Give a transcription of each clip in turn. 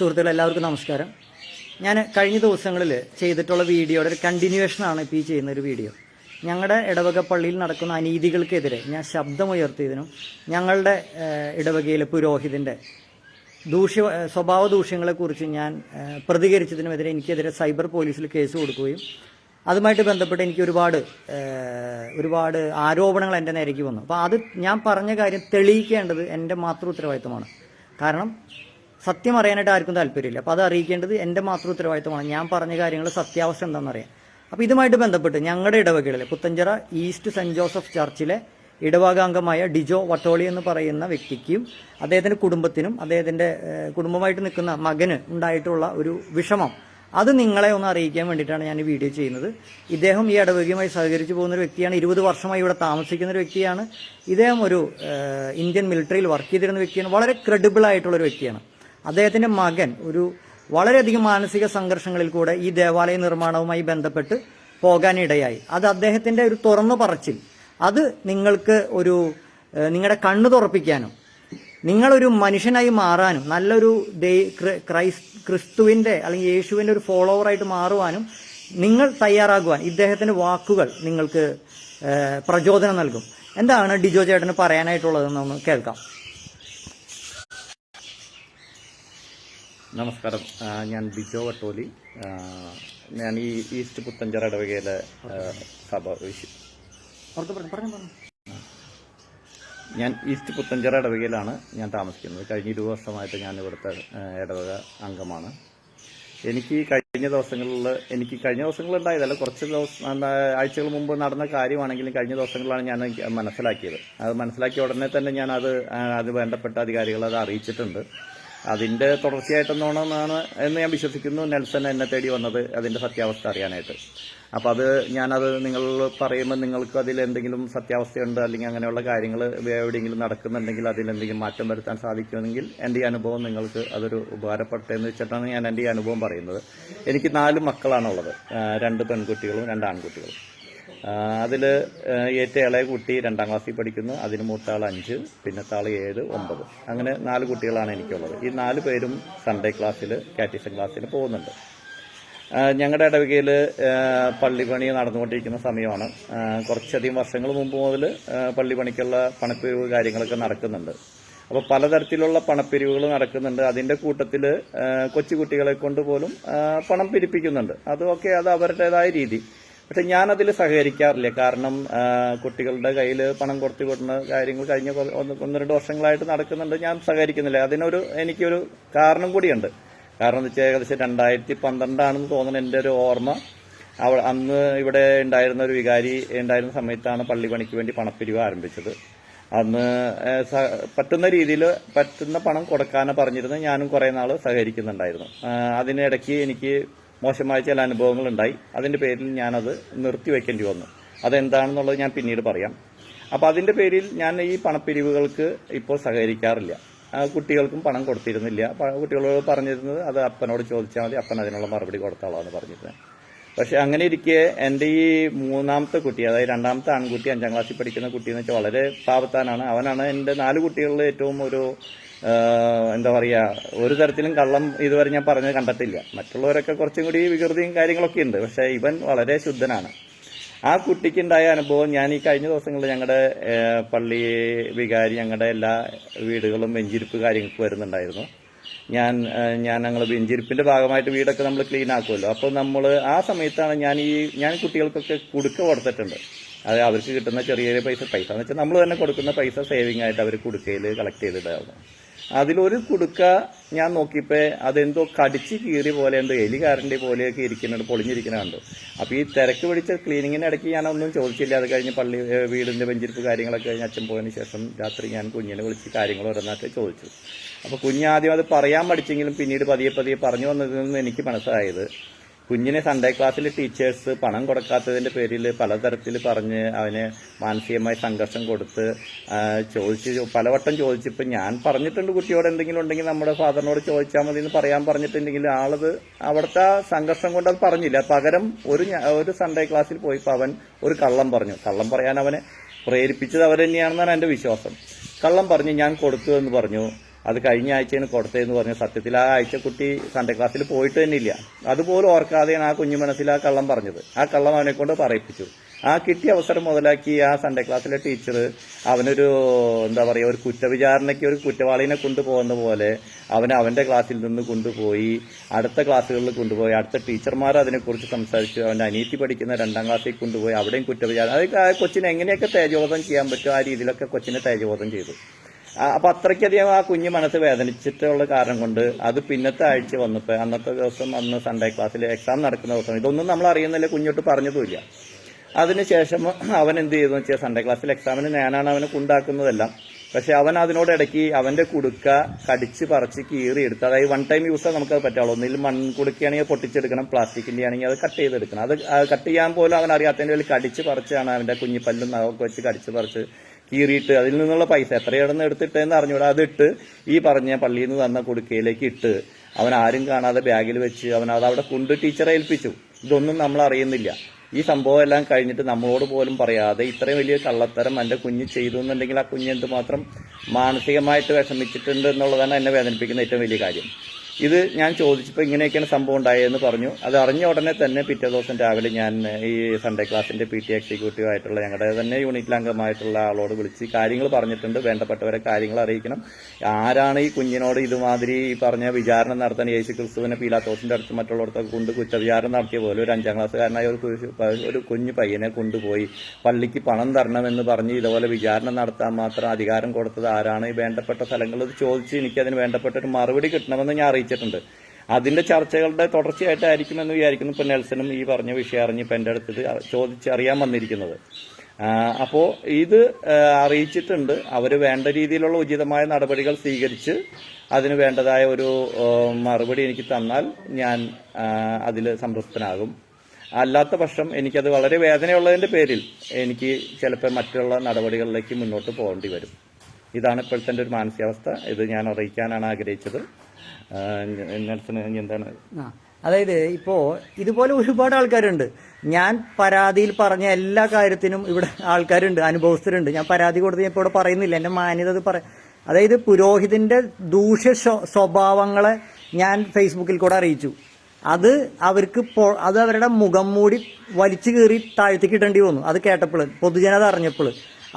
സുഹൃത്തുക്കളെ എല്ലാവർക്കും നമസ്കാരം. ഞാൻ കഴിഞ്ഞ ദിവസങ്ങളിൽ ചെയ്തിട്ടുള്ള വീഡിയോയുടെ ഒരു കണ്ടിന്യൂവേഷനാണ് ഇപ്പോൾ ഈ ചെയ്യുന്നൊരു വീഡിയോ. ഞങ്ങളുടെ ഇടവക പള്ളിയിൽ നടക്കുന്ന അനീതികൾക്കെതിരെ ഞാൻ ശബ്ദമുയർത്തിയതിനും ഞങ്ങളുടെ ഇടവകയിലെ പുരോഹിതൻ്റെ സ്വഭാവ ദൂഷ്യങ്ങളെക്കുറിച്ച് ഞാൻ പ്രതികരിച്ചതിനുമെതിരെ എനിക്കെതിരെ സൈബർ പോലീസിൽ കേസ് കൊടുക്കുകയും അതുമായിട്ട് ബന്ധപ്പെട്ട് എനിക്ക് ഒരുപാട് ആരോപണങ്ങൾ എൻ്റെ നേരേക്ക് വന്നു. അപ്പോൾ അത് ഞാൻ പറഞ്ഞ കാര്യം തെളിയിക്കേണ്ടത് എൻ്റെ മാത്രം ഉത്തരവാദിത്തമാണ്. കാരണം സത്യം അറിയാനായിട്ട് ആർക്കും താല്പര്യമില്ല. അപ്പോൾ അത് അറിയിക്കേണ്ടത് എൻ്റെ മാത്രം ഉത്തരവാദിത്തമാണ്. ഞാൻ പറഞ്ഞ കാര്യങ്ങൾ സത്യാവസ്ഥ എന്താണെന്നറിയാം. അപ്പോൾ ഇതുമായിട്ട് ബന്ധപ്പെട്ട് ഞങ്ങളുടെ ഇടവകകളിലെ പുത്തഞ്ചിറ ഈസ്റ്റ് സെൻറ് ജോസഫ് ചർച്ചിലെ ഇടവകാംഗമായ ഡിജോ വട്ടോളി എന്ന് പറയുന്ന വ്യക്തിക്കും അദ്ദേഹത്തിൻ്റെ കുടുംബത്തിനും അദ്ദേഹത്തിൻ്റെ കുടുംബമായിട്ട് നിൽക്കുന്ന മകന് ഉണ്ടായിട്ടുള്ള ഒരു വിഷമം അത് നിങ്ങളെ ഒന്ന് അറിയിക്കാൻ വേണ്ടിയിട്ടാണ് ഞാൻ ഈ വീഡിയോ ചെയ്യുന്നത്. ഇദ്ദേഹം ഈ ഇടവകയുമായി സഹകരിച്ചു പോകുന്ന ഒരു വ്യക്തിയാണ്. 20 വർഷമായി ഇവിടെ താമസിക്കുന്ന ഒരു വ്യക്തിയാണ്. ഇദ്ദേഹം ഒരു ഇന്ത്യൻ മിലിറ്ററിയിൽ വർക്ക് ചെയ്തിരുന്ന വ്യക്തിയാണ്. വളരെ ക്രെഡിബിൾ ആയിട്ടുള്ളൊരു വ്യക്തിയാണ്. അദ്ദേഹത്തിൻ്റെ മകൻ വളരെയധികം മാനസിക സംഘർഷങ്ങളിൽ കൂടെ ഈ ദേവാലയ നിർമ്മാണവുമായി ബന്ധപ്പെട്ട് പോകാനിടയായി. അത് അദ്ദേഹത്തിൻ്റെ ഒരു തുറന്നു പറച്ചിൽ അത് നിങ്ങൾക്ക് നിങ്ങളുടെ കണ്ണു തുറപ്പിക്കാനും നിങ്ങളൊരു മനുഷ്യനായി മാറാനും നല്ലൊരു ക്രിസ്തുവിൻ്റെ അല്ലെങ്കിൽ യേശുവിൻ്റെ ഒരു ഫോളോവറായിട്ട് മാറുവാനും നിങ്ങൾ തയ്യാറാകുവാൻ ഇദ്ദേഹത്തിൻ്റെ വാക്കുകൾ നിങ്ങൾക്ക് പ്രചോദനം നൽകും. എന്താണ് ഡിജോ ചേട്ടന് പറയാനായിട്ടുള്ളതെന്നൊന്ന് കേൾക്കാം. നമസ്കാരം, ഞാൻ ഡിജോ വട്ടോലി. ഞാൻ ഈ ഈസ്റ്റ് പുത്തഞ്ചിറ ഇടവകയിലെ ഞാൻ ഈസ്റ്റ് പുത്തഞ്ചിറ ഇടവകയിലാണ് ഞാൻ താമസിക്കുന്നത്. കഴിഞ്ഞ 20 വർഷമായിട്ട് ഞാൻ ഇവിടുത്തെ ഇടവക അംഗമാണ്. എനിക്ക് കഴിഞ്ഞ ദിവസങ്ങളുണ്ടായതല്ല, കുറച്ച് ആഴ്ചകൾ മുമ്പ് നടന്ന കാര്യമാണെങ്കിലും കഴിഞ്ഞ ദിവസങ്ങളിലാണ് ഞാൻ മനസ്സിലാക്കിയത്. അത് മനസ്സിലാക്കിയ ഉടനെ തന്നെ ഞാൻ അത് വേണ്ടപ്പെട്ട അധികാരികളെ അത് അറിയിച്ചിട്ടുണ്ട്. അതിൻ്റെ തുടർച്ചയായിട്ടെന്നോണമെന്നാണ് എന്ന് ഞാൻ വിശ്വസിക്കുന്നു. നെൽസൺ എന്നെ തേടി വന്നത് അതിൻ്റെ സത്യാവസ്ഥ അറിയാനായിട്ട്. അപ്പോൾ അത് ഞാനത് നിങ്ങൾ പറയുമ്പോൾ നിങ്ങൾക്ക് അതിലെന്തെങ്കിലും സത്യാവസ്ഥയുണ്ട് അല്ലെങ്കിൽ അങ്ങനെയുള്ള കാര്യങ്ങൾ എവിടെയെങ്കിലും നടക്കുന്നുണ്ടെങ്കിൽ അതിലെന്തെങ്കിലും മാറ്റം വരുത്താൻ സാധിക്കുമെങ്കിൽ എൻ്റെ ഈ അനുഭവം നിങ്ങൾക്ക് അതൊരു ഉപകാരപ്പെട്ടെ എന്ന് വെച്ചിട്ടാണ് ഞാൻ എൻ്റെ ഈ അനുഭവം പറയുന്നത്. എനിക്ക് 4 മക്കളാണുള്ളത്, 2 പെൺകുട്ടികളും 2 ആൺകുട്ടികളും. അതിൽ ഏറ്റവും ഇളയ കുട്ടി 2ാം ക്ലാസ്സിൽ പഠിക്കുന്നു, അതിന് മൂത്താൾ 5, പിന്നത്തെ ആൾ 7, 9, അങ്ങനെ 4 കുട്ടികളാണ് എനിക്കുള്ളത്. ഈ 4 പേരും സൺഡേ ക്ലാസ്സിൽ കാറ്റീസം ക്ലാസ്സിൽ പോകുന്നുണ്ട്. ഞങ്ങളുടെ ഇടവകയിൽ പള്ളിപ്പണി നടന്നുകൊണ്ടിരിക്കുന്ന സമയമാണ്. കുറച്ചധികം വർഷങ്ങൾ മുമ്പ് മുതൽ പള്ളിപ്പണിക്കുള്ള പണപ്പിരിവ് കാര്യങ്ങളൊക്കെ നടക്കുന്നുണ്ട്. അപ്പോൾ പലതരത്തിലുള്ള പണപ്പിരിവുകൾ നടക്കുന്നുണ്ട്. അതിൻ്റെ കൂട്ടത്തിൽ കൊച്ചുകുട്ടികളെ കൊണ്ട് പോലും പണം പിരിപ്പിക്കുന്നുണ്ട്. അതൊക്കെ അത് അവരുടേതായ രീതി. പക്ഷെ ഞാനതിൽ സഹകരിക്കാറില്ല. കാരണം കുട്ടികളുടെ കയ്യിൽ പണം കൊടുത്തു കൊടുക്കുന്ന കാര്യങ്ങൾ കഴിഞ്ഞ 1-2 വർഷങ്ങളായിട്ട് നടക്കുന്നുണ്ട്. ഞാൻ സഹകരിക്കുന്നില്ല. എനിക്കൊരു കാരണം കൂടിയുണ്ട്. കാരണം എന്ന് വെച്ചാൽ ഏകദേശം 2012 തോന്നുന്നു എൻ്റെ ഒരു ഓർമ്മ. അന്ന് ഇവിടെ ഉണ്ടായിരുന്ന ഒരു വികാരി ഉണ്ടായിരുന്ന സമയത്താണ് പള്ളി പണിക്ക് വേണ്ടി പണപ്പിരിവ് ആരംഭിച്ചത്. അന്ന് പറ്റുന്ന രീതിയിൽ പറ്റുന്ന പണം കൊടുക്കാനാണ് പറഞ്ഞിരുന്നത്. ഞാനും കുറേ നാൾ സഹകരിക്കുന്നുണ്ടായിരുന്നു. അതിനിടയ്ക്ക് എനിക്ക് മോശമായ ചില അനുഭവങ്ങളുണ്ടായി. അതിൻ്റെ പേരിൽ ഞാനത് നിർത്തിവെക്കേണ്ടി വന്നു. അതെന്താണെന്നുള്ളത് ഞാൻ പിന്നീട് പറയാം. അപ്പോൾ അതിൻ്റെ പേരിൽ ഞാൻ ഈ പണപ്പിരിവുകൾക്ക് ഇപ്പോൾ സഹകരിക്കാറില്ല. കുട്ടികൾക്കും പണം കൊടുത്തിരുന്നില്ല. കുട്ടികളോട് പറഞ്ഞിരുന്നത് അത് അപ്പനോട് ചോദിച്ചാൽ മതി, അപ്പൻ അതിനുള്ള മറുപടി കൊടുത്താളാന്ന് പറഞ്ഞിരുന്നത്. പക്ഷെ അങ്ങനെ ഇരിക്കെ എൻ്റെ ഈ 3ാമത്തെ കുട്ടി, അതായത് 2ാമത്തെ ആൺകുട്ടി 5ാം ക്ലാസ്സിൽ പഠിക്കുന്ന കുട്ടി എന്ന് വെച്ചാൽ വളരെ പാവത്താനാണ്. അവനാണ് എൻ്റെ 4 കുട്ടികളിൽ ഏറ്റവും എന്താ പറയുക, ഒരു തരത്തിലും കള്ളം ഇതുവരെ ഞാൻ പറഞ്ഞത് കണ്ടിട്ടില്ല. മറ്റുള്ളവരൊക്കെ കുറച്ചും കൂടി വികൃതിയും കാര്യങ്ങളൊക്കെ ഉണ്ട്. പക്ഷെ ഇവൻ വളരെ ശുദ്ധനാണ്. ആ കുട്ടിക്കുണ്ടായ അനുഭവം ഞാൻ ഈ കഴിഞ്ഞ ദിവസങ്ങളിൽ ഞങ്ങളുടെ പള്ളി വികാരി ഞങ്ങളുടെ എല്ലാ വീടുകളും വെഞ്ചിരിപ്പ് കാര്യങ്ങൾക്ക് വരുന്നുണ്ടായിരുന്നു. ഞങ്ങൾ വെഞ്ചിരിപ്പിന്റെ ഭാഗമായിട്ട് വീടൊക്കെ നമ്മൾ ക്ലീൻ ആക്കുമല്ലോ. അപ്പോൾ നമ്മൾ ആ സമയത്താണ് ഞാൻ കുട്ടികൾക്കൊക്കെ കുടുക്ക കൊടുത്തിട്ടുണ്ട്. അത് അവർക്ക് കിട്ടുന്ന ചെറിയ പൈസ എന്ന് വെച്ചാൽ നമ്മൾ തന്നെ കൊടുക്കുന്ന പൈസ സേവിങ് ആയിട്ട് അവർ കുടുക്കയിൽ കളക്ട് ചെയ്തിട്ടായിരുന്നു. അതിലൊരു കുടുക്ക ഞാൻ നോക്കിയപ്പോൾ അതെന്തോ കടിച്ച് കീറി പോലെ എന്തോ എലികാരൻ്റെ പോലെയൊക്കെ ഇരിക്കുന്നുണ്ട്, പൊളിഞ്ഞിരിക്കുന്ന കണ്ടു. അപ്പോൾ ഈ തിരക്ക് പിടിച്ച ക്ലീനിങ്ങിന് ഇടയ്ക്ക് ഞാനൊന്നും ചോദിച്ചില്ല. അത് കഴിഞ്ഞ് വീടിൻ്റെ വെഞ്ചിരിപ്പ് കാര്യങ്ങളൊക്കെ കഴിഞ്ഞ് അച്ഛൻ പോയതിന് ശേഷം രാത്രി ഞാൻ കുഞ്ഞിനെ വിളിച്ച് കാര്യങ്ങൾ ഓരോന്നായിട്ട് ചോദിച്ചു. അപ്പോൾ കുഞ്ഞാദ്യം അത് പറയാൻ പഠിച്ചെങ്കിലും പിന്നീട് പതിയെ പറഞ്ഞു വന്നതിൽ നിന്ന് എനിക്ക് മനസ്സിലായത് കുഞ്ഞിനെ സൺഡേ ക്ലാസ്സിൽ ടീച്ചേഴ്സ് പണം കൊടുക്കാത്തതിൻ്റെ പേരിൽ പലതരത്തിൽ പറഞ്ഞ് അവന് മാനസികമായി സംഘർഷം കൊടുത്ത് പലവട്ടം ചോദിച്ചപ്പോൾ ഞാൻ പറഞ്ഞിട്ടുണ്ട് കുട്ടിയോട് എന്തെങ്കിലും ഉണ്ടെങ്കിൽ നമ്മുടെ ഫാദറിനോട് ചോദിച്ചാൽ മതി എന്ന് പറയാൻ പറഞ്ഞിട്ടുണ്ടെങ്കിൽ ആളത് അവിടുത്തെ സംഘർഷം കൊണ്ട് അത് പറഞ്ഞില്ല. പകരം ഒരു സൺഡേ ക്ലാസ്സിൽ പോയപ്പോൾ അവൻ ഒരു കള്ളം പറഞ്ഞു. കള്ളം പറയാൻ അവനെ പ്രേരിപ്പിച്ചത് അവർ തന്നെയാണെന്നാണ് എൻ്റെ വിശ്വാസം. കള്ളം പറഞ്ഞ് ഞാൻ കൊടുത്തു എന്ന് പറഞ്ഞു. അത് കഴിഞ്ഞ ആഴ്ചയാണ് കൊടുത്തതെന്ന് പറഞ്ഞു. സത്യത്തിൽ ആ ആഴ്ച കുട്ടി സൺഡേ ക്ലാസ്സിൽ പോയിട്ട് തന്നെ ഇല്ല. അതുപോലും ഓർക്കാതെയാണ് ആ കുഞ്ഞു മനസ്സിൽ ആ കള്ളം പറഞ്ഞത്. ആ കള്ളം അവനെ കൊണ്ട് പറയിപ്പിച്ചു. ആ കിട്ടിയ അവസരം മുതലാക്കി ആ സൺഡേ ക്ലാസ്സിലെ ടീച്ചർ അവനൊരു എന്താ പറയുക, ഒരു കുറ്റവിചാരണയ്ക്ക് ഒരു കുറ്റവാളിനെ കൊണ്ടുപോകുന്ന പോലെ അവന്റെ ക്ലാസ്സിൽ നിന്ന് കൊണ്ടുപോയി അടുത്ത ക്ലാസ്സുകളിൽ കൊണ്ടുപോയി അടുത്ത ടീച്ചർമാർ അതിനെക്കുറിച്ച് സംസാരിച്ചു. അവന്റെ അനിയത്തി പഠിക്കുന്ന 2ാം ക്ലാസ്സിൽ കൊണ്ടുപോയി അവിടെയും കുറ്റവിചാരണ. അത് ആ കൊച്ചിനെ എങ്ങനെയൊക്കെ തേജോധം ചെയ്യാൻ പറ്റും ആ രീതിയിലൊക്കെ കൊച്ചിനെ തേജോധം ചെയ്തു. അപ്പൊ അത്രയ്ക്കധികം ആ കുഞ്ഞ് മനസ്സ് വേദനിച്ചിട്ടുള്ള കാരണം കൊണ്ട് അത് പിന്നത്തെ ആഴ്ച വന്നപ്പോൾ അന്നത്തെ ദിവസം അന്ന് സൺഡേ ക്ലാസ്സിൽ എക്സാം നടക്കുന്ന ദിവസം ഇതൊന്നും നമ്മൾ അറിയുന്നില്ല, കുഞ്ഞോട്ട് പറഞ്ഞതുമില്ല. അതിനുശേഷം അവൻ എന്ത് ചെയ്തു വെച്ചാൽ സൺഡേ ക്ലാസ്സിൽ എക്സാമിന് ഞാനാണ് അവനെ കൊണ്ടാക്കുന്നതെല്ലാം. പക്ഷെ അവൻ അതിനോടിടയ്ക്ക് അവന്റെ കുടുക്ക കടിച്ച് പറിച്ച് കീറിയെടുത്ത്, അതായത് 1 ടൈം യൂസ് നമുക്കത് പറ്റുള്ളൂ. ഒന്നിൽ മൺകുടുക്കയാണെങ്കിൽ പൊട്ടിച്ചെടുക്കണം, പ്ലാസ്റ്റിക്കിന്റെ ആണെങ്കിൽ അത് കട്ട് ചെയ്തെടുക്കണം. അത് കട്ട് ചെയ്യാൻ പോലും അവൻ അറിയാത്തതിന്റെ പേരിൽ കടിച്ച് പറിച്ചാണ് അവന്റെ കുഞ്ഞിപ്പല്ലും നഖമൊക്കെ വെച്ച് കടിച്ച് പറിച്ച് കീറിയിട്ട് അതിൽ നിന്നുള്ള പൈസ എത്രയാണെന്ന് എടുത്തിട്ടെന്ന് അറിഞ്ഞൂടാ, അതിട്ട് ഈ പറഞ്ഞ പള്ളിയിൽ നിന്ന് തന്ന കുടുക്കയിലേക്ക് ഇട്ട് അവൻ ആരും കാണാതെ ബാഗിൽ വെച്ച് അവൻ അത് അവിടെ കൊണ്ട് ടീച്ചറെ ഏൽപ്പിച്ചു. ഇതൊന്നും നമ്മൾ അറിയുന്നില്ല. ഈ സംഭവം എല്ലാം കഴിഞ്ഞിട്ട് നമ്മളോട് പോലും പറയാതെ ഇത്രയും വലിയ കള്ളത്തരം എൻ്റെ കുഞ്ഞ് ചെയ്തു എന്നുണ്ടെങ്കിൽ ആ കുഞ്ഞ് എന്തുമാത്രം മാനസികമായിട്ട് വിഷമിച്ചിട്ടുണ്ട് എന്നുള്ളതാണ് എന്നെ വേദനിപ്പിക്കുന്ന ഏറ്റവും വലിയ കാര്യം. ഇത് ഞാൻ ചോദിച്ചപ്പോൾ ഇങ്ങനെയൊക്കെയാണ് സംഭവം ഉണ്ടായതെന്ന് പറഞ്ഞു. അത് അറിഞ്ഞ ഉടനെ തന്നെ പിറ്റേ ദിവസം രാവിലെ ഞാൻ ഈ സൺഡേ ക്ലാസിന്റെ PT എക്സിക്യൂട്ടീവ് ആയിട്ടുള്ള ഞങ്ങളുടെ തന്നെ യൂണിറ്റിൽ അംഗമായിട്ടുള്ള ആളോട് വിളിച്ച് കാര്യങ്ങൾ പറഞ്ഞിട്ടുണ്ട്. വേണ്ടപ്പെട്ടവരെ കാര്യങ്ങൾ അറിയിക്കണം. ആരാണ് ഈ കുഞ്ഞിനോട് ഇതുമാതിരി പറഞ്ഞ വിചാരണ നടത്താൻ യേശു ക്രിസ്തുവിനെ പീലാത്തോസിന്റെ അടുത്ത് മറ്റുള്ളവർക്ക് കൊണ്ട് കുറ്റവിചാരണ നടത്തിയ പോലെ ഒരു 5ാം ക്ലാസ്സുകാരനായ ഒരു കുഞ്ഞു പയ്യനെ കൊണ്ടുപോയി പള്ളിക്ക് പണം തരണമെന്ന് പറഞ്ഞ് ഇതുപോലെ വിചാരണ നടത്താൻ മാത്രം അധികാരം കൊടുത്തത് ആരാണ്? ഈ വേണ്ടപ്പെട്ട സ്ഥലങ്ങളിൽ ചോദിച്ച് എനിക്കതിന് വേണ്ടപ്പെട്ട ഒരു മറുപടി കിട്ടണമെന്ന് ഞാൻ അറിയിച്ചിട്ടുണ്ട്. അതിന്റെ ചർച്ചകളുടെ തുടർച്ചയായിട്ടായിരിക്കുമെന്ന് വിചാരിക്കുന്നു. ഇപ്പൊ നെൽസനും ഈ പറഞ്ഞ വിഷയം അറിഞ്ഞ് ഇപ്പൊ എന്റെ അടുത്ത് ചോദിച്ചറിയാൻ വന്നിരിക്കുന്നത്. അപ്പോ ഇത് അറിയിച്ചിട്ടുണ്ട്. അവര് വേണ്ട രീതിയിലുള്ള ഉചിതമായ നടപടികൾ സ്വീകരിച്ച് അതിന് വേണ്ടതായ ഒരു മറുപടി എനിക്ക് തന്നാൽ ഞാൻ അതിൽ സംതൃപ്തനാകും. അല്ലാത്ത പക്ഷം എനിക്കത് വളരെ വേദനയുള്ളതിന്റെ പേരിൽ എനിക്ക് ചിലപ്പോൾ മറ്റുള്ള നടപടികളിലേക്ക് മുന്നോട്ട് പോകേണ്ടി വരും. ഇതാണ് ഇപ്പോഴത്തെ ഒരു മാനസികാവസ്ഥ. ഇത് ഞാൻ അറിയിക്കാനാണ് ആഗ്രഹിച്ചത്. എന്താണ്? അതായത് ഇപ്പോ ഇതുപോലെ ഒരുപാട് ആൾക്കാരുണ്ട്. ഞാൻ പരാതിയിൽ പറഞ്ഞ എല്ലാ കാര്യത്തിനും ഇവിടെ ആൾക്കാരുണ്ട്, അനുഭവസ്ഥരുണ്ട്. ഞാൻ പരാതി കൊടുത്ത് ഞാൻ ഇപ്പോൾ ഇവിടെ പറയുന്നില്ല, എന്റെ മാന്യത അതായത് പുരോഹിതന്റെ ദൂഷ്യ സ്വഭാവങ്ങളെ ഞാൻ ഫേസ്ബുക്കിൽ കൂടെ അറിയിച്ചു. അത് അവർക്ക് അത് അവരുടെ മുഖം മൂടി വലിച്ചു കീറി താഴ്ത്തിക്ക് ഇടേണ്ടി വന്നു. അത് കേട്ടപ്പോൾ പൊതുജനത അറിഞ്ഞപ്പോൾ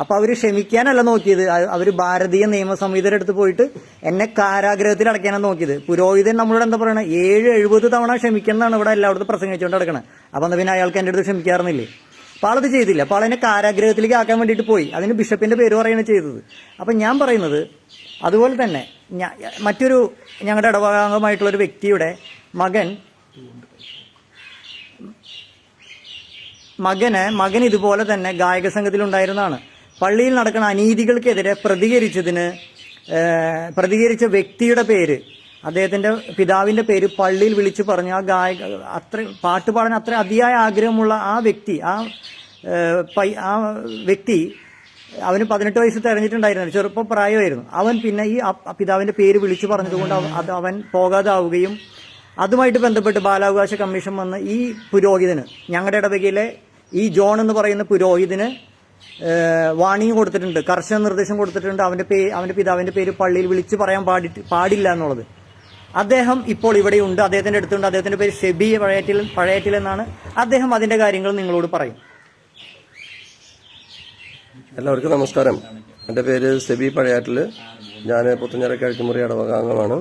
അപ്പൊ അവര് ക്ഷമിക്കാനല്ല നോക്കിയത്. അവര് ഭാരതീയ നിയമ സംഹിതയുടെ അടുത്ത് പോയിട്ട് എന്നെ കാരാഗ്രഹത്തിൽ അടയ്ക്കാനാണ് നോക്കിയത്. പുരോഹിതൻ നമ്മളോട് എന്താ പറയണത്? 70-70 തവണ ക്ഷമിക്കുന്നതാണ് ഇവിടെ എല്ലായിടത്തും പ്രസംഗിച്ചുകൊണ്ട് നടക്കണത്. അപ്പൊ എന്താ പിന്നെ അയാൾക്ക് എന്റെ അടുത്ത് ക്ഷമിക്കാറുന്നില്ലേ? അപ്പൊ ആളത് ചെയ്തില്ല. അപ്പൊ ആളെന്നെ കാരാഗ്രഹത്തിലേക്ക് ആക്കാൻ വേണ്ടിയിട്ട് പോയി. അതിന് ബിഷപ്പിന്റെ പേര് പറയുകയാണ് ചെയ്തത്. അപ്പൊ ഞാൻ പറയുന്നത് അതുപോലെ തന്നെ മറ്റൊരു ഞങ്ങളുടെ ഇടവകാംഗമായിട്ടുള്ള ഒരു വ്യക്തിയുടെ മകൻ ഇതുപോലെ തന്നെ ഗായക സംഘത്തിൽ ഉണ്ടായിരുന്നതാണ്. പള്ളിയിൽ നടക്കുന്ന അനീതികൾക്കെതിരെ പ്രതികരിച്ച വ്യക്തിയുടെ പേര്, അദ്ദേഹത്തിന്റെ പിതാവിന്റെ പേര് പള്ളിയിൽ വിളിച്ചു പറഞ്ഞ ആ ഗായക, അത്ര പാട്ട് പാടാൻ അത്ര അതിയായ ആഗ്രഹമുള്ള ആ വ്യക്തി അവന് 18 വയസ്സ് തികഞ്ഞിട്ടുണ്ടായിരുന്നു, ചെറുപ്പം പ്രായമായിരുന്നു. അവൻ പിന്നെ ഈ പിതാവിന്റെ പേര് വിളിച്ചു പറഞ്ഞതുകൊണ്ട് അവൻ പോകാതാവുകയും അതുമായിട്ട് ബന്ധപ്പെട്ട് ബാലാവകാശ കമ്മീഷൻ വന്ന് ഈ പുരോഹിതന്, ഞങ്ങളുടെ ഇടവകയിലെ ഈ ജോൺ എന്ന് പറയുന്ന പുരോഹിതന് വാണിംഗ് കൊടുത്തിട്ടുണ്ട്, കർശന നിർദ്ദേശം കൊടുത്തിട്ടുണ്ട്. അവന്റെ പിതാവിന്റെ പേര് പള്ളിയിൽ വിളിച്ചു പറയാൻ പാടില്ല എന്നുള്ളത്. അദ്ദേഹം ഇപ്പോൾ ഇവിടെയുണ്ട്, അദ്ദേഹത്തിന്റെ അടുത്തുണ്ട്. അദ്ദേഹത്തിന്റെ പേര് ഷെബി പഴയറ്റിൽ എന്നാണ്. അദ്ദേഹം അതിന്റെ കാര്യങ്ങൾ നിങ്ങളോട് പറയും. എല്ലാവർക്കും നമസ്കാരം. എൻ്റെ പേര് സെബി പഴയാറ്റിൽ. ഞാൻ പുത്തഞ്ചിറ കിഴക്കുമുറി ഇടവകാംഗമാണ്.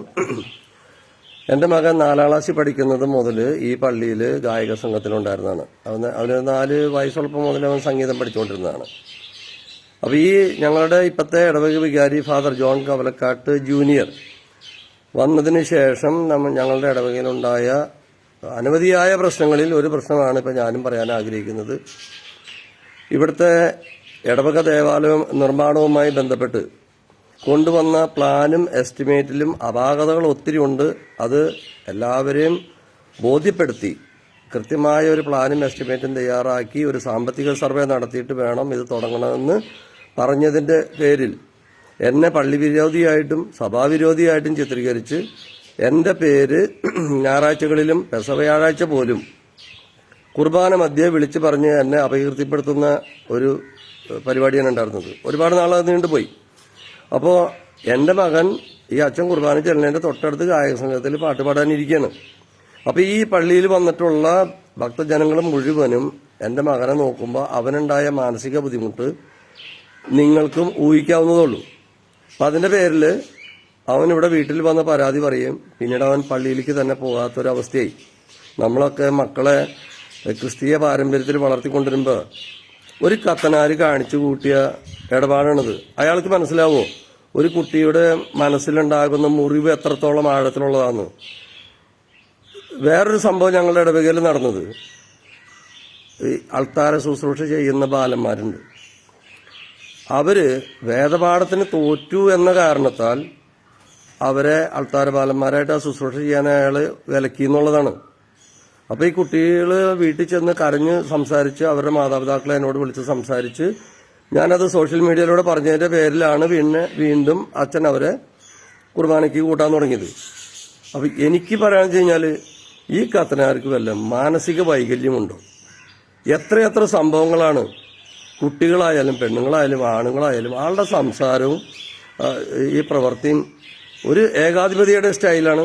എൻ്റെ മകൻ 4ാം ക്ലാസ്സിൽ പഠിക്കുന്നത് മുതൽ ഈ പള്ളിയിൽ ഗായക സംഘത്തിലുണ്ടായിരുന്നതാണ്. അവന് 4 വയസ്സുള്ളപ്പോൾ മുതൽ അവൻ സംഗീതം പഠിച്ചുകൊണ്ടിരുന്നതാണ്. അപ്പോൾ ഈ ഞങ്ങളുടെ ഇപ്പോഴത്തെ ഇടവക വികാരി ഫാദർ ജോൺ കവലക്കാട്ട് ജൂനിയർ വന്നതിന് ശേഷം ഞങ്ങളുടെ ഇടവകയിലുണ്ടായ അനവധിയായ പ്രശ്നങ്ങളിൽ ഒരു പ്രശ്നമാണ് ഇപ്പോൾ ഞാനും പറയാൻ ആഗ്രഹിക്കുന്നത്. ഇവിടുത്തെ ഇടവക ദേവാലയം നിർമ്മാണവുമായി ബന്ധപ്പെട്ട് കൊണ്ടുവന്ന പ്ലാനും എസ്റ്റിമേറ്റിലും അപാകതകൾ ഒത്തിരി ഉണ്ട്. അത് എല്ലാവരെയും ബോധ്യപ്പെടുത്തി കൃത്യമായ ഒരു പ്ലാനും എസ്റ്റിമേറ്റും തയ്യാറാക്കി ഒരു സാമ്പത്തിക സർവേ നടത്തിയിട്ട് വേണം ഇത് തുടങ്ങണമെന്ന് പറഞ്ഞതിൻ്റെ പേരിൽ എന്നെ പള്ളി വിരോധിയായിട്ടും സഭാവിരോധിയായിട്ടും ചിത്രീകരിച്ച് എൻ്റെ പേര് ഞായറാഴ്ചകളിലും പെസഹ വ്യാഴാഴ്ച പോലും കുർബാന മധ്യേ വിളിച്ചു പറഞ്ഞ് എന്നെ അപകീർത്തിപ്പെടുത്തുന്ന ഒരു പരിപാടിയാണ് ഉണ്ടായിരുന്നത്. ഒരുപാട് നാളത് നീണ്ടുപോയി. അപ്പോൾ എൻ്റെ മകൻ ഈ അച്ഛൻ കുർബാന ചെല്ലുന്നതിന്റെ തൊട്ടടുത്ത് ഗായക സംഘത്തിൽ പാട്ട് പാടാനിരിക്കുകയാണ്. അപ്പൊ ഈ പള്ളിയിൽ വന്നിട്ടുള്ള ഭക്തജനങ്ങൾ മുഴുവനും എന്റെ മകനെ നോക്കുമ്പോൾ അവനുണ്ടായ മാനസിക ബുദ്ധിമുട്ട് നിങ്ങൾക്കും ഊഹിക്കാവുന്നതുള്ളൂ. അപ്പൊ അതിന്റെ പേരിൽ അവൻ ഇവിടെ വീട്ടിൽ വന്ന് പരാതി പറയും. പിന്നീട് അവൻ പള്ളിയിലേക്ക് തന്നെ പോകാത്തൊരവസ്ഥയായി. നമ്മളൊക്കെ മക്കളെ ക്രിസ്തീയ പാരമ്പര്യത്തിൽ വളർത്തിക്കൊണ്ടിരുമ്പോൾ ഒരു കത്തനാര് കാണിച്ചു കൂട്ടിയ ഇടപാടാണിത്. അയാൾക്ക് മനസ്സിലാവോ ഒരു കുട്ടിയുടെ മനസ്സിലുണ്ടാകുന്ന മുറിവ് എത്രത്തോളം ആഴത്തിലുള്ളതാന്ന്? വേറൊരു സംഭവം ഞങ്ങളുടെ ഇടവകയിൽ നടന്നത്, ഈ അൾത്താര ശുശ്രൂഷ ചെയ്യുന്ന ബാലന്മാരുണ്ട്. അവര് വേദപാഠത്തിന് തോറ്റു എന്ന കാരണത്താൽ അവരെ അൾത്താര ബാലന്മാരായിട്ട് ആ ശുശ്രൂഷ ചെയ്യാൻ അയാള് വിലക്കി എന്നുള്ളതാണ്. അപ്പൊ ഈ കുട്ടികൾ വീട്ടിൽ ചെന്ന് കരഞ്ഞ് സംസാരിച്ച് അവരുടെ മാതാപിതാക്കളെ എന്നോട് വിളിച്ച് സംസാരിച്ച് ഞാനത് സോഷ്യൽ മീഡിയയിലൂടെ പറഞ്ഞതിന്റെ പേരിലാണ് വീണ്ടും അച്ഛൻ അവരെ കുർബാനയ്ക്ക് കൂട്ടാൻ തുടങ്ങിയത്. അപ്പൊ എനിക്ക് പറയാന്ന് വെച്ച് കഴിഞ്ഞാല് ഈ കത്തനാർക്ക് വല്ല മാനസിക വൈകല്യമുണ്ടോ? എത്രയെത്ര സംഭവങ്ങളാണ് കുട്ടികളായാലും പെണ്ണുങ്ങളായാലും ആണുങ്ങളായാലും ആളുടെ സംസാരവും ഈ പ്രവൃത്തിയും ഒരു ഏകാധിപതിയുടെ സ്റ്റൈലാണ്.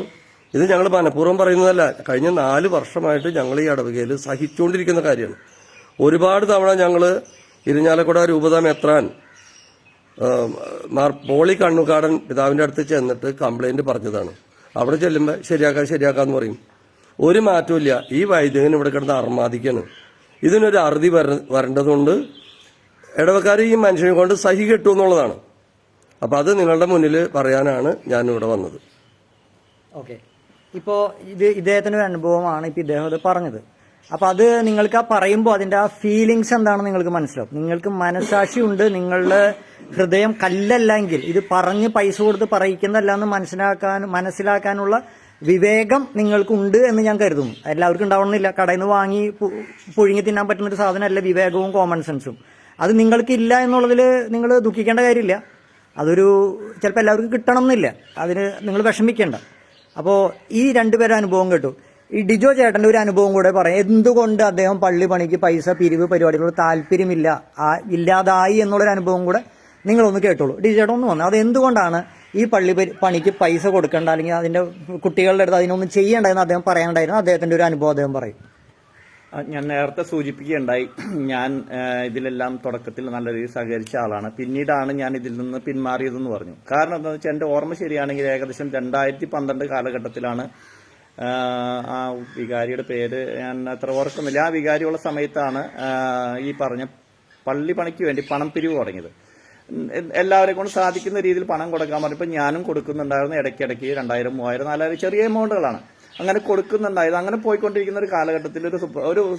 ഇത് ഞങ്ങൾ മനഃപൂർവ്വം പറയുന്നതല്ല. കഴിഞ്ഞ 4 വർഷമായിട്ട് ഞങ്ങൾ ഈ ഇടവകയിൽ സഹിച്ചുകൊണ്ടിരിക്കുന്ന കാര്യമാണ്. ഒരുപാട് തവണ ഞങ്ങൾ ഇരിഞ്ഞാലക്കുട രൂപത മെത്രാൻ മാർ പോളി കണ്ണുകാടൻ പിതാവിന്റെ അടുത്ത് ചെന്നിട്ട് കംപ്ലൈന്റ് പറഞ്ഞതാണ്. അവിടെ ചെല്ലുമ്പോൾ ശരിയാക്കാന്ന് പറയും. ഒരു മാറ്റമില്ല. ഈ വൈദികൻ ഇവിടെ കിടന്ന് അർമാദിക്കാണ്. ഇതിനൊരു അറുതി വരേണ്ടതുകൊണ്ട് ഇടവക്കാർ ഈ മനുഷ്യനെ കൊണ്ട് സഹി കെട്ടു എന്നുള്ളതാണ്. അപ്പൊ അത് നിങ്ങളുടെ മുന്നിൽ പറയാനാണ് ഞാൻ ഇവിടെ വന്നത്. ഓക്കെ, ഇപ്പോ ഇദ്ദേഹത്തിന്റെ ഒരു അനുഭവമാണ് ഇപ്പൊ ഇദ്ദേഹം അത് പറഞ്ഞത്. അപ്പൊ അത് നിങ്ങൾക്ക് ആ പറയുമ്പോൾ അതിന്റെ ആ ഫീലിങ്സ് എന്താണെന്ന് നിങ്ങൾക്ക് മനസ്സിലാവും. നിങ്ങൾക്ക് മനസാക്ഷി ഉണ്ട്, നിങ്ങളുടെ ഹൃദയം കല്ലല്ലെങ്കിൽ ഇത് പറഞ്ഞ് പൈസ കൊടുത്ത് പറയിക്കുന്നതല്ല എന്ന് മനസ്സിലാക്കാനുള്ള വിവേകം നിങ്ങൾക്കുണ്ട് എന്ന് ഞാൻ കരുതുന്നു. എല്ലാവർക്കും ഉണ്ടാവണമെന്നില്ല. കടയിൽ നിന്ന് വാങ്ങി പുഴുങ്ങി തിന്നാൻ പറ്റുന്ന ഒരു സാധനമല്ല വിവേകവും കോമൺ സെൻസും. അത് നിങ്ങൾക്കില്ല എന്നുള്ളതിൽ നിങ്ങൾ ദുഃഖിക്കേണ്ട കാര്യമില്ല. അതൊരു ചിലപ്പോൾ എല്ലാവർക്കും കിട്ടണം എന്നില്ല. അതിന് നിങ്ങൾ വിഷമിക്കേണ്ട. അപ്പോൾ ഈ 2 പേരുടെ അനുഭവം കേട്ടു. ഈ ഡിജോ ചേട്ടന്റെ ഒരു അനുഭവം കൂടെ പറയാം. എന്തുകൊണ്ട് അദ്ദേഹം പള്ളി പണിക്ക് പൈസ പിരിവ് പരിപാടികളോട് താല്പര്യമില്ല ഇല്ലാതായി എന്നുള്ളൊരു അനുഭവം കൂടെ നിങ്ങളൊന്ന് കേട്ടോളൂ. ഡിജോ ചേട്ടൻ ഒന്ന് വന്നു. അത് എന്തുകൊണ്ടാണ് ഈ പള്ളി പണിക്ക് പൈസ കൊടുക്കേണ്ട അല്ലെങ്കിൽ അതിന്റെ കുട്ടികളുടെ അടുത്ത് അതിനൊന്നും ചെയ്യേണ്ടതെന്ന് അദ്ദേഹം പറയാനുണ്ടായിരുന്നു. അദ്ദേഹത്തിന്റെ ഒരു അനുഭവം അദ്ദേഹം പറയും. ഞാൻ നേരത്തെ സൂചിപ്പിക്കുകയുണ്ടായി, ഞാൻ ഇതിലെല്ലാം തുടക്കത്തിൽ നല്ല രീതിയിൽ സഹകരിച്ച ആളാണ്. പിന്നീടാണ് ഞാൻ ഇതിൽ നിന്ന് പിന്മാറിയതെന്ന് പറഞ്ഞു. കാരണം എന്താണെന്ന് വെച്ചാൽ എൻ്റെ ഓർമ്മ ശരിയാണെങ്കിൽ ഏകദേശം 2012 കാലഘട്ടത്തിലാണ് ആ വികാരിയുടെ പേര് ഞാൻ അത്ര ഓർക്കുന്നില്ല. ആ വികാരിയുള്ള സമയത്താണ് ഈ പറഞ്ഞ പള്ളി പണിക്ക് വേണ്ടി പണം പിരിവ് തുടങ്ങിയത്. എല്ലാവരെ കൊണ്ട് സാധിക്കുന്ന രീതിയിൽ പണം കൊടുക്കാൻ പറഞ്ഞപ്പോൾ ഞാനും കൊടുക്കുന്നുണ്ടായിരുന്നു. ഇടയ്ക്കിടയ്ക്ക് 2000, 3000, 4000 ചെറിയ എമൗണ്ടുകളാണ് അങ്ങനെ കൊടുക്കുന്നുണ്ടായത്. അങ്ങനെ പോയിക്കൊണ്ടിരിക്കുന്ന ഒരു കാലഘട്ടത്തിൽ ഒരു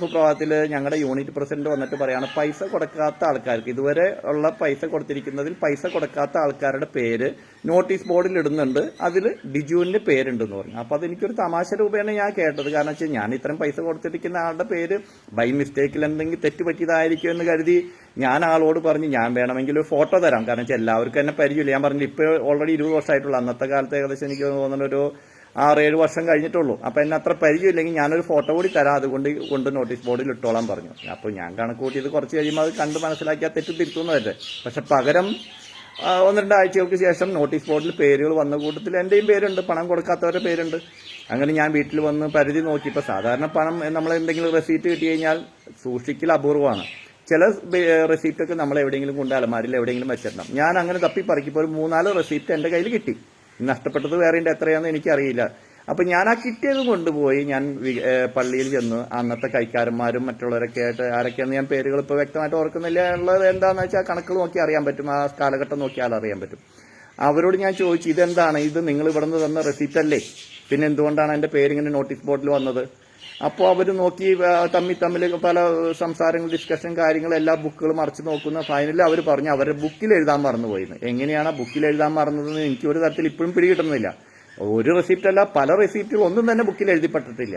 സുപ്രഭാതത്തിൽ ഞങ്ങളുടെ യൂണിറ്റ് പ്രസിഡന്റ് വന്നിട്ട് പറയാണ്, പൈസ കൊടുക്കാത്ത ആൾക്കാർക്ക് ഇതുവരെ ഉള്ള പൈസ കൊടുത്തിരിക്കുന്നതിൽ പൈസ കൊടുക്കാത്ത ആൾക്കാരുടെ പേര് നോട്ടീസ് ബോർഡിൽ ഇടുന്നുണ്ട്, അതിൽ ഡിജുവിന്റെ പേരുണ്ടെന്ന് പറഞ്ഞു. അപ്പൊ അതെനിക്കൊരു തമാശ രൂപയാണ് ഞാൻ കേട്ടത്. കാരണം വെച്ചാൽ ഞാൻ ഇത്രയും പൈസ കൊടുത്തിരിക്കുന്ന ആളുടെ പേര് ബൈ മിസ്റ്റേക്കിൽ എന്തെങ്കിലും തെറ്റ് പറ്റിയതായിരിക്കും എന്ന് കരുതി ഞാൻ ആളോട് പറഞ്ഞു ഞാൻ വേണമെങ്കിൽ ഒരു ഫോട്ടോ തരാം. കാരണം വെച്ചാൽ എല്ലാവർക്കും എന്നെ പരിചയമില്ല. ഞാൻ പറഞ്ഞു ഇപ്പോൾ ഓൾറെഡി 20 വർഷമായിട്ടുള്ള, അന്നത്തെ കാലത്ത് ഏകദേശം എനിക്ക് തോന്നുന്ന ഒരു 6-7 വർഷം കഴിഞ്ഞിട്ടുള്ളൂ. അപ്പൊ എന്നെ അത്ര പരിചയമില്ലെങ്കിൽ ഞാനൊരു ഫോട്ടോ കൂടി തരാം, അതുകൊണ്ട് നോട്ടീസ് ബോർഡിൽ ഇട്ടോളാൻ പറഞ്ഞു. അപ്പോൾ ഞാൻ കണക്ക് കൂട്ടിയത് കുറച്ച് കഴിയുമ്പോൾ അത് കണ്ട് മനസ്സിലാക്കിയാൽ തെറ്റ് തിരുത്തുന്നതല്ലേ. പക്ഷെ പകരം 1-2 ആഴ്ചകൾക്ക് ശേഷം നോട്ടീസ് ബോർഡിൽ പേരുകൾ വന്ന കൂട്ടത്തിൽ എന്റെയും പേരുണ്ട്, പണം കൊടുക്കാത്തവരുടെ പേരുണ്ട്. അങ്ങനെ ഞാൻ വീട്ടിൽ വന്ന് പരിധി നോക്കിയപ്പോൾ സാധാരണ പണം നമ്മൾ എന്തെങ്കിലും റെസീറ്റ് കിട്ടി കഴിഞ്ഞാൽ സൂക്ഷിക്കൽ അപൂർവമാണ്. ചില റെസീപ്റ്റൊക്കെ നമ്മൾ എവിടെയെങ്കിലും കൊണ്ട് അലമാരിൽ എവിടെയെങ്കിലും വെച്ചിട്ടുണ്ടാവും. ഞാൻ അങ്ങനെ തപ്പി പറക്കിപ്പോൾ ഒരു 3-4 റെസീപ്റ്റ് എൻ്റെ കയ്യിൽ കിട്ടി. നഷ്ടപ്പെട്ടത് വേറെ എത്രയാണെന്ന് എനിക്കറിയില്ല. അപ്പൊ ഞാൻ ആ കിട്ടിയത് കൊണ്ടുപോയി ഞാൻ പള്ളിയിൽ ചെന്ന് അന്നത്തെ കൈക്കാരന്മാരും മറ്റുള്ളവരൊക്കെ ആയിട്ട് ആരൊക്കെയാന്ന് ഞാൻ പേരുകൾ ഇപ്പോൾ വ്യക്തമായിട്ട് ഓർക്കുന്നില്ല. ഉള്ളത് എന്താണെന്ന് വെച്ചാൽ കണക്കുകൾ നോക്കി അറിയാൻ പറ്റും, ആ കാലഘട്ടം നോക്കിയാൽ അറിയാൻ പറ്റും. അവരോട് ഞാൻ ചോദിച്ചു, ഇതെന്താണ്, ഇത് നിങ്ങൾ ഇവിടെ നിന്ന് തന്ന റെസീപ്റ്റ് അല്ലേ, പിന്നെ എന്തുകൊണ്ടാണ് എൻ്റെ പേരിങ്ങനെ നോട്ടീസ് ബോർഡിൽ വന്നത്? അപ്പോൾ അവർ നോക്കി തമ്മിൽ പല സംസാരങ്ങൾ, ഡിസ്കഷൻ, കാര്യങ്ങൾ, എല്ലാ ബുക്കുകളും മറിച്ച് നോക്കുന്ന ഫൈനലിൽ അവർ പറഞ്ഞു അവരുടെ ബുക്കിൽ എഴുതാൻ മറന്നുപോയിന്ന്. എങ്ങനെയാണ് ബുക്കിൽ എഴുതാൻ മറന്നതെന്ന് എനിക്ക് ഒരു തരത്തിൽ ഇപ്പോഴും പിടികിട്ടുന്നില്ല. ഒരു റെസിപ്റ്റ് അല്ല, പല റെസിപ്റ്റുകൾ ഒന്നും തന്നെ ബുക്കിൽ എഴുതിപ്പെട്ടിട്ടില്ല.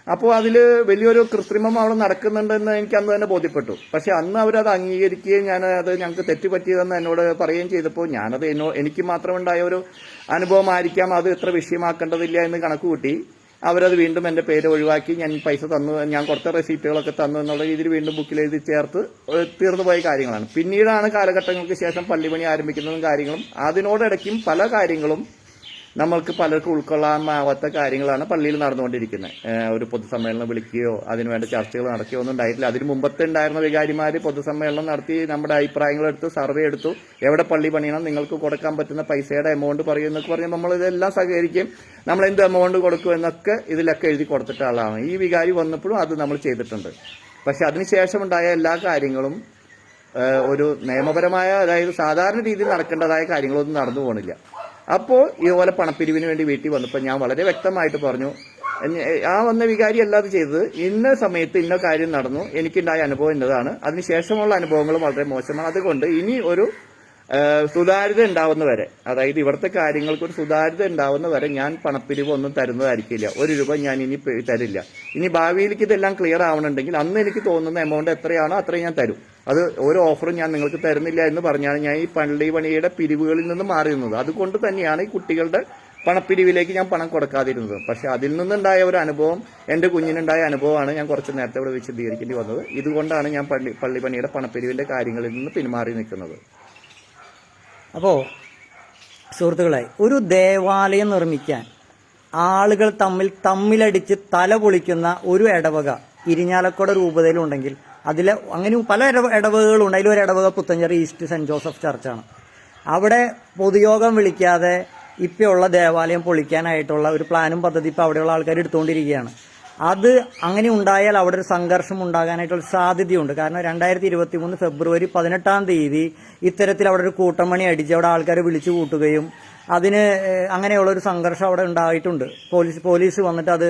അപ്പോൾ അതിൽ വലിയൊരു കൃത്രിമം അവിടെ നടക്കുന്നുണ്ടെന്ന് എനിക്ക് അന്ന് തന്നെ ബോധ്യപ്പെട്ടു. പക്ഷെ അന്ന് അവരത് അംഗീകരിക്കുകയും അത് ഞങ്ങൾക്ക് തെറ്റുപറ്റിയതെന്ന് എന്നോട് പറയുകയും ചെയ്തപ്പോൾ ഞാനത് എനിക്ക് മാത്രമുണ്ടായ ഒരു അനുഭവമായിരിക്കാം, അത് ഇത്ര വിഷയമാക്കേണ്ടതില്ല എന്ന് കണക്കുകൂട്ടി അവരത് വീണ്ടും എൻ്റെ പേര് ഒഴിവാക്കി ഞാൻ പൈസ തന്നു, ഞാൻ കൊടുത്ത റെസീപ്റ്റുകളൊക്കെ തന്നു എന്നുള്ള രീതിയിൽ വീണ്ടും ബുക്കിൽ എഴുതി ചേർത്ത് തീർന്നുപോയ കാര്യങ്ങളാണ്. പിന്നീടാണ് കാലഘട്ടങ്ങൾക്ക് ശേഷം പള്ളിപ്പണി ആരംഭിക്കുന്നതും കാര്യങ്ങളും അതിനോടിടയ്ക്കും പല കാര്യങ്ങളും നമ്മൾക്ക് പലർക്കും ഉൾക്കൊള്ളാനാവാത്ത കാര്യങ്ങളാണ് പള്ളിയിൽ നടന്നുകൊണ്ടിരിക്കുന്നത്. ഒരു പൊതുസമ്മേളനം വിളിക്കുകയോ അതിനുവേണ്ട ചർച്ചകൾ നടക്കുകയോ ഒന്നും ഉണ്ടായിട്ടില്ല. അതിന് മുമ്പത്തെ ഉണ്ടായിരുന്ന വികാരിമാർ പൊതുസമ്മേളനം നടത്തി നമ്മുടെ അഭിപ്രായങ്ങൾ എടുത്തു, സർവേ എടുത്തു, എവിടെ പള്ളി പണിയണം, നിങ്ങൾക്ക് കൊടുക്കാൻ പറ്റുന്ന പൈസയുടെ എമൗണ്ട് പറയും എന്നൊക്കെ പറഞ്ഞ് നമ്മൾ ഇതെല്ലാം സഹകരിക്കും, നമ്മൾ എന്ത് എമൗണ്ട് കൊടുക്കും എന്നൊക്കെ ഇതിലൊക്കെ എഴുതി കൊടുത്തിട്ട ആളാണ്. ഈ വികാരി വന്നപ്പോഴും അത് നമ്മൾ ചെയ്തിട്ടുണ്ട്. പക്ഷെ അതിനുശേഷം ഉണ്ടായ എല്ലാ കാര്യങ്ങളും ഒരു നിയമപരമായ, അതായത് സാധാരണ രീതിയിൽ നടക്കേണ്ടതായ കാര്യങ്ങളൊന്നും നടന്നു പോകണില്ല. അപ്പോൾ ഇതുപോലെ പണപ്പിരിവിന് വേണ്ടി വീട്ടിൽ വന്നപ്പോൾ ഞാൻ വളരെ വ്യക്തമായിട്ട് പറഞ്ഞു, ആ വന്ന വികാരി അല്ലാതെ ചെയ്തത് ഇന്ന സമയത്ത് ഇന്ന കാര്യം നടന്നു, എനിക്കുണ്ടായ അനുഭവം ഇന്നതാണ്, അതിനുശേഷമുള്ള അനുഭവങ്ങൾ വളരെ മോശമാണ്. അതുകൊണ്ട് ഇനി ഒരു സുതാര്യത ഉണ്ടാവുന്നവരെ, അതായത് ഇവിടുത്തെ കാര്യങ്ങൾക്ക് ഒരു സുതാര്യത ഉണ്ടാവുന്നവരെ ഞാൻ പണപ്പിരിവ് ഒന്നും തരുന്നതായിരിക്കില്ല. 1 രൂപ ഞാൻ ഇനി തരില്ല. ഇനി ഭാവിയിലേക്ക് ഇതെല്ലാം ക്ലിയർ ആവണമെന്നുണ്ടെങ്കിൽ അന്ന് എനിക്ക് തോന്നുന്ന എമൗണ്ട് എത്രയാണോ അത്രയും ഞാൻ തരും. അത് ഒരു ഓഫറും ഞാൻ നിങ്ങൾക്ക് തരുന്നില്ല എന്ന് പറഞ്ഞാണ് ഞാൻ ഈ പള്ളി പണിയുടെ പിരിവുകളിൽ നിന്ന് മാറിയിരുന്നത്. അതുകൊണ്ട് തന്നെയാണ് ഈ കുട്ടികളുടെ പണപ്പിരിവിലേക്ക് ഞാൻ പണം കൊടുക്കാതിരുന്നത്. പക്ഷെ അതിൽ നിന്നുണ്ടായ ഒരു അനുഭവം, എൻ്റെ കുഞ്ഞിനുണ്ടായ അനുഭവമാണ് ഞാൻ കുറച്ച് നേരത്തെ ഇവിടെ വിശദീകരിക്കേണ്ടി വന്നത്. ഇതുകൊണ്ടാണ് ഞാൻ പള്ളി പണിയുടെ പണപ്പിരിവിന്റെ കാര്യങ്ങളിൽ നിന്ന് പിന്മാറി നിൽക്കുന്നത്. അപ്പോൾ സുഹൃത്തുക്കളെ, ഒരു ദേവാലയം നിർമ്മിക്കാൻ ആളുകൾ തമ്മിലടിച്ച് തല പൊളിക്കുന്ന ഒരു ഇടവക ഇരിഞ്ഞാലക്കുട രൂപതയിലുണ്ടെങ്കിൽ അതിൽ അങ്ങനെ പല ഇടവകകളുണ്ട്. അതിലൊരു ഇടവക പുത്തഞ്ചേരി ഈസ്റ്റ് സെന്റ് ജോസഫ് ചർച്ചാണ്. അവിടെ പൊതുയോഗം വിളിക്കാതെ ഇപ്പോഴുള്ള ദേവാലയം പൊളിക്കാനായിട്ടുള്ള ഒരു പ്ലാനും പദ്ധതി ഇപ്പോൾ അവിടെയുള്ള ആൾക്കാർ എടുത്തുകൊണ്ടിരിക്കുകയാണ്. അത് അങ്ങനെ ഉണ്ടായാൽ അവിടെ ഒരു സംഘർഷം ഉണ്ടാകാനായിട്ടുള്ള സാധ്യതയുണ്ട്. കാരണം 2023 ഫെബ്രുവരി 18 ഇത്തരത്തിൽ അവിടെ ഒരു കൂട്ടമണി അടിച്ച് അവിടെ ആൾക്കാരെ വിളിച്ചു കൂട്ടുകയും അതിന് അങ്ങനെയുള്ളൊരു സംഘർഷം അവിടെ ഉണ്ടായിട്ടുണ്ട്. പോലീസ് വന്നിട്ട് അത്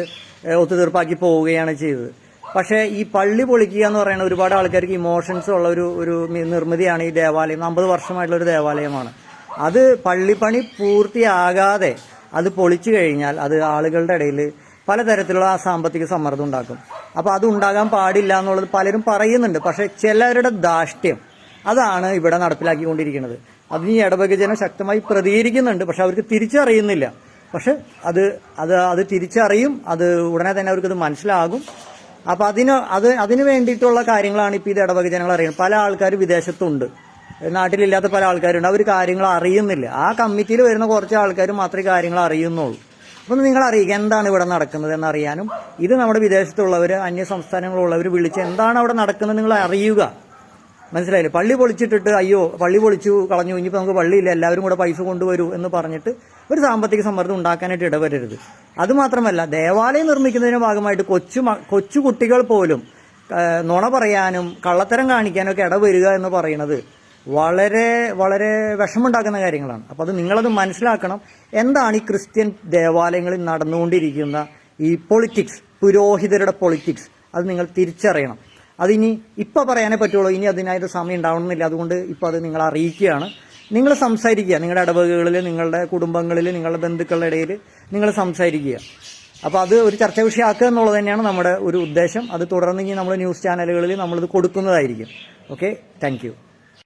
ഒത്തുതീർപ്പാക്കി പോവുകയാണ് ചെയ്തത്. പക്ഷേ ഈ പള്ളി പൊളിക്കുക എന്ന് പറയുന്ന ഒരുപാട് ആൾക്കാർക്ക് ഇമോഷൻസ് ഉള്ള ഒരു നിർമ്മിതിയാണ് ഈ ദേവാലയം. 50 വർഷമായിട്ടുള്ള ഒരു ദേവാലയമാണ്. അത് പള്ളിപ്പണി പൂർത്തിയാകാതെ അത് പൊളിച്ചു കഴിഞ്ഞാൽ അത് ആളുകളുടെ ഇടയിൽ പലതരത്തിലുള്ള സാമ്പത്തിക സമ്മർദ്ദം ഉണ്ടാക്കും. അപ്പോൾ അത് ഉണ്ടാകാൻ പാടില്ല എന്നുള്ളത് പലരും പറയുന്നുണ്ട്. പക്ഷേ ചിലരുടെ ധാർഷ്ട്യം അതാണ് ഇവിടെ നടപ്പിലാക്കിക്കൊണ്ടിരിക്കുന്നത്. അതിന് ഈ ഇടവക ജനം ശക്തമായി പ്രതികരിക്കുന്നുണ്ട്. പക്ഷെ അവർക്ക് തിരിച്ചറിയുന്നില്ല. പക്ഷെ അത് തിരിച്ചറിയും. അത് ഉടനെ തന്നെ അവർക്കത് മനസ്സിലാകും. അപ്പം അതിന് വേണ്ടിയിട്ടുള്ള കാര്യങ്ങളാണ് ഇപ്പോൾ ഇത് ഇടവക ജനങ്ങൾ അറിയുന്നത്. പല ആൾക്കാർ വിദേശത്തുണ്ട്, നാട്ടിലില്ലാത്ത പല ആൾക്കാരുണ്ട്. അവർ കാര്യങ്ങൾ അറിയുന്നില്ല. ആ കമ്മിറ്റിയിൽ വരുന്ന കുറച്ച് ആൾക്കാർ മാത്രമേ കാര്യങ്ങൾ അറിയുന്നുള്ളൂ. അപ്പം നിങ്ങൾ അറിയുക എന്താണ് ഇവിടെ നടക്കുന്നത് എന്നറിയാനും, ഇത് നമ്മുടെ വിദേശത്തുള്ളവർ, അന്യ സംസ്ഥാനങ്ങളുള്ളവർ വിളിച്ച് എന്താണ് അവിടെ നടക്കുന്നത് നിങ്ങൾ അറിയുക. മനസ്സിലായില്ലേ? പള്ളി പൊളിച്ചിട്ടിട്ട് അയ്യോ പള്ളി പൊളിച്ചു കളഞ്ഞു, ഇനിയിപ്പോൾ നമുക്ക് പള്ളിയില്ല, എല്ലാവരും കൂടെ പൈസ കൊണ്ടുവരൂ എന്ന് പറഞ്ഞിട്ട് ഒരു സാമ്പത്തിക സമ്മർദ്ദം ഉണ്ടാക്കാനായിട്ട് ഇടവരരുത്. അതുമാത്രമല്ല, ദേവാലയം നിർമ്മിക്കുന്നതിന്റെ ഭാഗമായിട്ട് കൊച്ചു കുട്ടികൾ പോലും നുണ പറയാനും കള്ളത്തരം കാണിക്കാനും ഒക്കെ ഇടവരിക എന്ന് പറയുന്നത് വളരെ വളരെ വിഷമുണ്ടാക്കുന്ന കാര്യങ്ങളാണ്. അപ്പോൾ അത് നിങ്ങളത് മനസ്സിലാക്കണം. എന്താണ് ഈ ക്രിസ്ത്യൻ ദേവാലയങ്ങളിൽ നടന്നുകൊണ്ടിരിക്കുന്ന ഈ പൊളിറ്റിക്സ്, പുരോഹിതരുടെ പൊളിറ്റിക്സ്, അത് നിങ്ങൾ തിരിച്ചറിയണം. അതിനി ഇപ്പോൾ പറയാനേ പറ്റുള്ളൂ. ഇനി അതിനായിട്ട് സമയം ഉണ്ടാവണമെന്നില്ല. അതുകൊണ്ട് ഇപ്പോൾ അത് നിങ്ങൾ അറിയിക്കുകയാണ്. നിങ്ങൾ സംസാരിക്കുക, നിങ്ങളുടെ ഇടവകകളിൽ, നിങ്ങളുടെ കുടുംബങ്ങളിൽ, നിങ്ങളുടെ ബന്ധുക്കളുടെ ഇടയിൽ നിങ്ങൾ സംസാരിക്കുക. അപ്പോൾ അത് ഒരു ചർച്ചാ വിഷയമാക്കുക എന്നുള്ളത് തന്നെയാണ് നമ്മുടെ ഒരു ഉദ്ദേശം. അത് തുടർന്ന് ഇനി നമ്മൾ ന്യൂസ് ചാനലുകളിൽ നമ്മളിത് കൊടുക്കുന്നതായിരിക്കും. Okay, thank you.